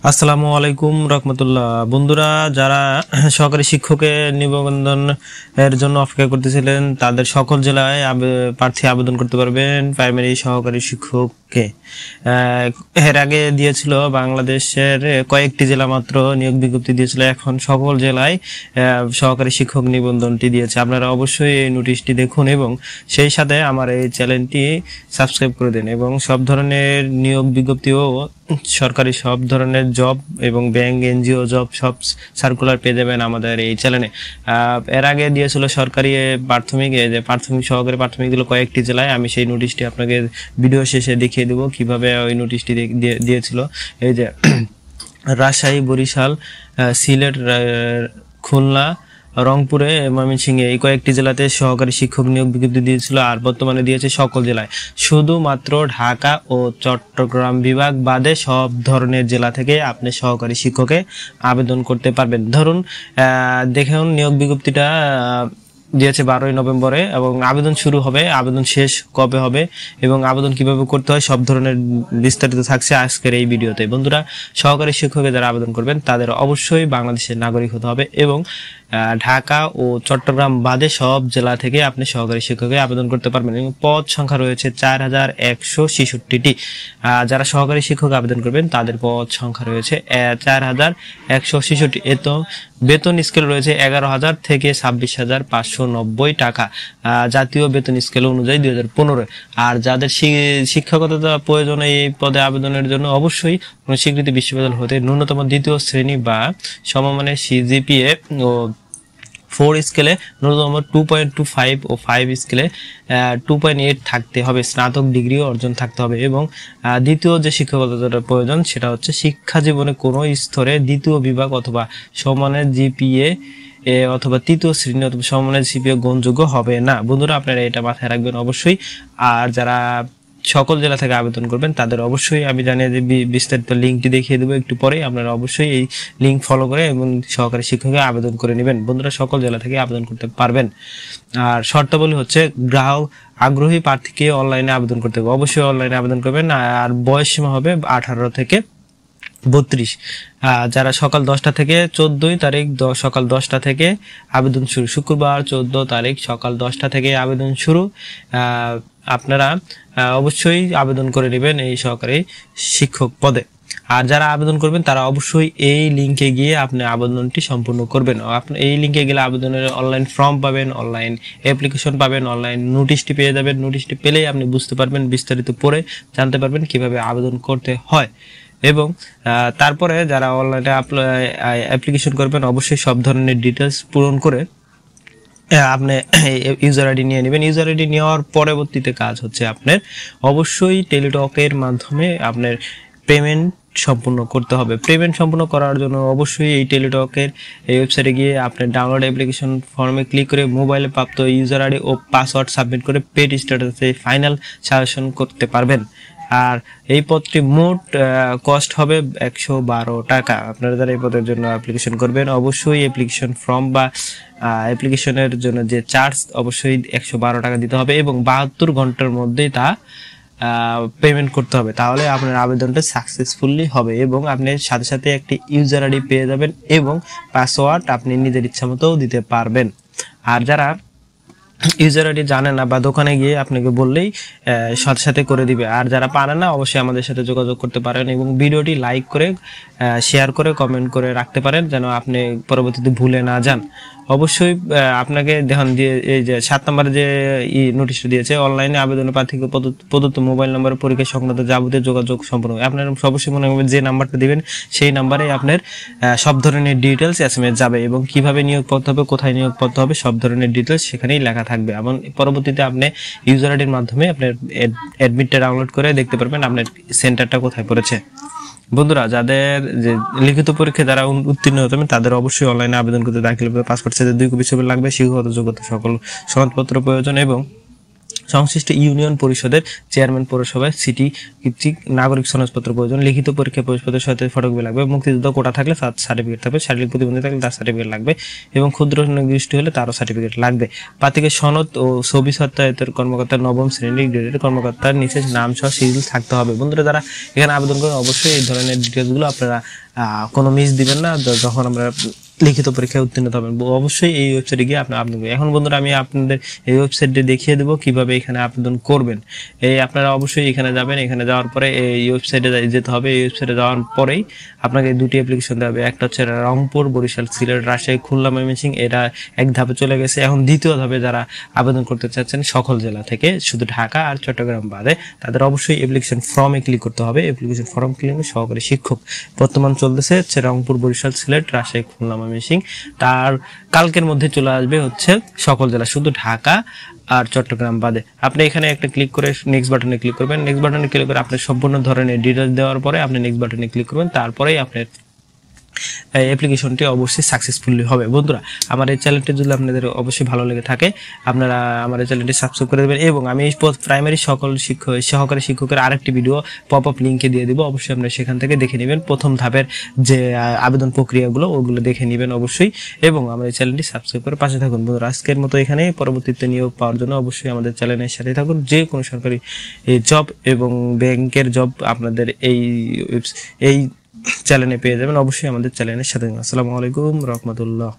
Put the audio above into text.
আসসালামু আলাইকুম রহমতুল্লাহ। বন্ধুরা, যারা সহকারী শিক্ষকের নিবন্ধন এর জন্য অপেক্ষা করতেছিলেন তাদের সকল জেলায় প্রার্থী আবেদন করতে পারবেন প্রাইমারি সহকারী শিক্ষককে। এর আগে দিয়েছিল বাংলাদেশের কয়েকটি জেলা মাত্র নিয়োগ বিজ্ঞপ্তি দিয়েছিল, এখন সকল জেলায় সহকারী শিক্ষক নিবন্ধনটি দিয়েছে। আপনারা অবশ্যই এই নোটিশটি দেখুন এবং সেই সাথে আমার এই চ্যানেলটি সাবস্ক্রাইব করে দিন এবং সব ধরনের নিয়োগ বিজ্ঞপ্তিও সরকারি সব ধরনের জব এবং ব্যাংক এনজিও জব সব সার্কুলার পেয়ে যাবেন আমাদের এই চ্যানেলে। এর আগে দিয়েছিল সরকারি প্রাথমিক যে প্রাথমিক সহকারী প্রাথমিক দিল কয়েকটি জেলায়। আমি সেই নোটিশটি আপনাকে ভিডিও শেষে দেখিয়ে দেবো কিভাবে ওই নোটিশটি দিয়েছিল। এই যে রাজশাহী, বরিশাল, সিলেট, খুলনা, রংপুরে, ময়মনসিংহে এই কয়েকটি জেলাতে সহকারী শিক্ষক নিয়োগ বিজ্ঞপ্তি দিয়েছিল, আর বর্তমানে দিয়েছে সকল জেলায়। শুধুমাত্র ঢাকা ও চট্টগ্রাম বিভাগ বাদে সব ধরনের জেলা থেকে আপনি সহকারী শিক্ষকে আবেদন করতে পারবেন। ধরুন দেখুন নিয়োগ বিজ্ঞপ্তিটা দিয়েছে 12ই নভেম্বরে এবং আবেদন শুরু হবে, আবেদন শেষ কবে হবে এবং আবেদন কিভাবে করতে হয় সব ধরনের বিস্তারিত থাকছে আজকের এই ভিডিওতে। বন্ধুরা, সহকারী শিক্ষকে যারা আবেদন করবেন তাদের অবশ্যই বাংলাদেশের নাগরিক হতে হবে এবং ঢাকা ও চট্টগ্রাম বাদে সব জেলা থেকে আপনি সহকারী শিক্ষকে আবেদন করতে পারবেন এবং পদ সংখ্যা রয়েছে 4166টি। যারা সহকারী শিক্ষক আবেদন করবেন তাদের পদ সংখ্যা রয়েছে 4166। এত বেতন স্কেল রয়েছে 11,000 থেকে 26,590 টাকা, জাতীয় বেতন স্কেল অনুযায়ী 2015। আর যাদের শিক্ষকতা প্রয়োজন এই পদে আবেদনের জন্য অবশ্যই স্বীকৃত বিশ্ববিদ্যালয় হতে ন্যূনতম দ্বিতীয় শ্রেণী বা সমমানের সিজিপিএ ও 4 স্কেলে ন্যূনতম 2.25 ও 5 স্কেলে 2.8 থাকতে হবে, স্নাতক ডিগ্রিও অর্জন থাকতে হবে। এবং দ্বিতীয় যে শিক্ষকতার প্রয়োজন সেটা হচ্ছে শিক্ষা জীবনে কোনো স্তরে দ্বিতীয় বিভাগ অথবা সমমানের জিপিএ অথবা তৃতীয় শ্রেণী অথবা সমমানের জিপিএ গ্রহণযোগ্য হবে না। বন্ধুরা, আপনারা এটা মাথায় রাখবেন অবশ্যই। আর যারা সকল জেলা থেকে আবেদন করবেন তাদের অবশ্যই আমি জানিয়ে যে বিস্তারিত লিঙ্কটি দেখিয়ে দেবো একটু পরেই। আপনারা অবশ্যই এই লিঙ্ক ফলো করে এবং সহকারী শিক্ষকে আবেদন করে নেবেন। বন্ধুরা, সকল জেলা থেকে আবেদন করতে পারবেন। আর শর্তাবলী হচ্ছে গ্রাহক আগ্রহী প্রার্থীকে অনলাইনে আবেদন করতে হবে, অবশ্যই অনলাইনে আবেদন করবেন। আর বয়স সীমা হবে 18 থেকে 32। যারা সকাল 10টা থেকে 14 তারিখ সকাল 10টা থেকে আবেদন শুরু, শুক্রবার 14 তারিখ সকাল 10টা থেকে আবেদন শুরু। আপনারা অবশ্যই আবেদন করে নেবেন এই সহকারী শিক্ষক পদে। আর যারা আবেদন করবেন তারা অবশ্যই এই লিঙ্কে গিয়ে আপনি আবেদনটি সম্পূর্ণ করবেন। আপনি এই লিঙ্কে গেলে আবেদনের অনলাইন ফর্ম পাবেন, অনলাইন অ্যাপ্লিকেশন পাবেন, অনলাইন নোটিশটি পেয়ে যাবেন। নোটিশটি পেলেই আপনি বুঝতে পারবেন, বিস্তারিত পড়ে জানতে পারবেন কিভাবে আবেদন করতে হয়। এবং তারপরে যারা অনলাইনে অ্যাপ্লিকেশন করবেন অবশ্যই সব ধরনের ডিটেলস পূরণ করে আপনি ইউজার আইডি নিয়ে নেবেন। ইউজার আইডি নেওয়ার পরবর্তীতে কাজ হচ্ছে আপনার অবশ্যই টেলিটকের মাধ্যমে আপনার পেমেন্ট সম্পূর্ণ করতে হবে। পেমেন্ট সম্পূর্ণ করার জন্য অবশ্যই এই টেলিটকের এই ওয়েবসাইটে গিয়ে আপনি ডাউনলোড অ্যাপ্লিকেশন ফর্মে ক্লিক করে মোবাইলে প্রাপ্ত ইউজার আইডি ও পাসওয়ার্ড সাবমিট করে পেড স্ট্যাটাসে ফাইনাল সাজেশন করতে পারবেন। আর এই পদটি মোট কস্ট হবে 112 টাকা। আপনারা যারা এই পদের জন্য অ্যাপ্লিকেশন করবেন অবশ্যই অ্যাপ্লিকেশন ফর্ম বা অ্যাপ্লিকেশনের জন্য যে চার্জ অবশ্যই 112 টাকা দিতে হবে এবং 72 ঘন্টার মধ্যেই তা পেমেন্ট করতে হবে, তাহলে আপনার আবেদনটা সাকসেসফুলি হবে এবং আপনি সাথে সাথে একটি ইউজার আইডি পেয়ে যাবেন এবং পাসওয়ার্ড আপনি নিজের ইচ্ছা মতো দিতে পারবেন। আর যারা ইউজার আইডি জানে না বা দোকানে গিয়ে আপনাকে বললেই সাথে সাথে করে দিবে। আর যারা পারে না অবশ্যই আমাদের সাথে যোগাযোগ করতে পারেন এবং ভিডিওটি লাইক করে শেয়ার করে কমেন্ট করে রাখতে পারেন যেন আপনি পরবর্তীতে ভুলে না যান। অবশ্যই আপনাকে দেখুন দিয়ে এই যে 7 নম্বরে যে নোটিশটা দিয়েছে অনলাইনে আবেদনের প্রার্থীকে প্রদত্ত মোবাইল নম্বরে পরীক্ষা সংক্রান্ত যাবতীয় যোগাযোগ সম্পূর্ণ। আপনার অবশ্যই মনে রাখবেন যে নাম্বারটা দিবেন সেই নাম্বারে আপনার সব ধরনের ডিটেলস এসএমএস যাবে এবং কিভাবে নিয়োগ করতে হবে, কোথায় নিয়োগ করতে হবে সব ধরনের ডিটেলস সেখানেই লেখা থাকবে। এবং পরবর্তীতে আপনি ইউজার আইডির মাধ্যমে আপনার অ্যাডমিটটা ডাউনলোড করে দেখতে পারবেন আপনার সেন্টারটা কোথায় পড়েছে। বন্ধুরা, যাদের যে লিখিত পরীক্ষায় যারা উত্তীর্ণ হতে হবে তাদের অবশ্যই অনলাইনে আবেদন করতে দাখিল পাসপোর্ট সাইজের 2 কপি ছবি লাগবে, শিক্ষাগত যোগ্যতা সকল সনদপত্র প্রয়োজন এবং সংশ্লিষ্ট ইউনিয়ন পরিষদের চেয়ারম্যান, পৌরসভায় সিটি কর্তৃক নাগরিক সনদপত্র প্রয়োজন, লিখিত পরীক্ষা প্রবেশপত্রের সাথে ফটোকপি লাগবে, মুক্তিযুদ্ধ কোটা থাকলে তার সার্টিফিকেট থাকবে, শারীরিক প্রতিবন্ধী থাকলে তার সার্টিফিকেট লাগবে এবং ক্ষুদ্র নির্দিষ্ট হলে তারও সার্টিফিকেট লাগবে। প্রার্থীকে সনদ ও ছবি সত্যায়িতের কর্মকর্তার নবম শ্রেণীর গ্রেডের কর্মকর্তার নিচে নাম সহ সিরিয়াল থাকতে হবে। বন্ধুরা, যারা এখানে আবেদন করেন অবশ্যই এই ধরনের ডিটেলসগুলো আপনারা কোনো মিস দিবেন না যখন আমরা লিখিত পরীক্ষায় উত্তীর্ণ হবেন। অবশ্যই এই ওয়েবসাইটে গিয়ে আপনি আবেদন করবেন। এখন বন্ধুরা আমি আপনাদের এই ওয়েবসাইটে দেখিয়ে দেবো কিভাবে এখানে আবেদন করবেন। আপনারা অবশ্যই এখানে যাবেন, এখানে যাওয়ার পরে এই ওয়েবসাইটে যেতে হবে। এই ওয়েবসাইটে যাওয়ার পরেই আপনাকে দুটি অ্যাপ্লিকেশন দেওয়া হবে, একটা হচ্ছে রংপুর, বরিশাল, সিলেট, রাজশাহী, খুলনা, ময়মনসিংহ, এরা এক ধাপে চলে গেছে। এখন দ্বিতীয় ধাপে যারা আবেদন করতে চাচ্ছেন সকল জেলা থেকে, শুধু ঢাকা আর চট্টগ্রাম বাদে, তাদের অবশ্যই অ্যাপ্লিকেশন ফর্মে ক্লিক করতে হবে। অ্যাপ্লিকেশন ফর্ম ক্লিক করে সহকারী শিক্ষক বর্তমান চলতেছে হচ্ছে রংপুর, বরিশাল, সিলেট, রাজশাহী, খুলনা, ময়মনসিংহ। তার কালকের মধ্যে চলে আসবে হচ্ছে সকল জেলা, শুধু ঢাকা আর চট্টগ্রাম বাদে। আপনি এখানে একটা ক্লিক করে নেক্সট বাটনে ক্লিক করবেন। নেক্সট বাটনে ক্লিক করে আপনার সম্পূর্ণ ধরনের ডিটেলস দেওয়ার পরে আপনি নেক্সট বাটনে ক্লিক করবেন, তারপরেই আপনার অ্যাপ্লিকেশনটি অবশ্যই সাকসেসফুলি হবে। বন্ধুরা, আমার এই চ্যানেলটি যদি আপনাদের অবশ্যই ভালো লেগে থাকে আপনারা আমার এই চ্যানেলটি সাবস্ক্রাইব করে দেবেন এবং আমি প্রাইমারি সকল সহকারী শিক্ষকের আরেকটি ভিডিও পপ আপ লিঙ্কে দিয়ে দেবো, অবশ্যই আপনারা সেখান থেকে দেখে নেবেন। প্রথম ধাপের যে আবেদন প্রক্রিয়াগুলো ওগুলো দেখে নেবেন অবশ্যই, এবং আমার এই চ্যানেলটি সাবস্ক্রাইব করে পাশে থাকুন। বন্ধুরা, আজকের মতো এখানে, পরবর্তীতে নিয়োগ পাওয়ার জন্য অবশ্যই আমাদের চ্যানেলের সাথে থাকুন। যে কোনো সরকারি জব এবং ব্যাংকের জব আপনাদের এই চ্যানেলে পেয়ে যাবেন। অবশ্যই আমাদের চ্যানেলের সাথে। আসসালামু আলাইকুম রহমতুল্লাহ।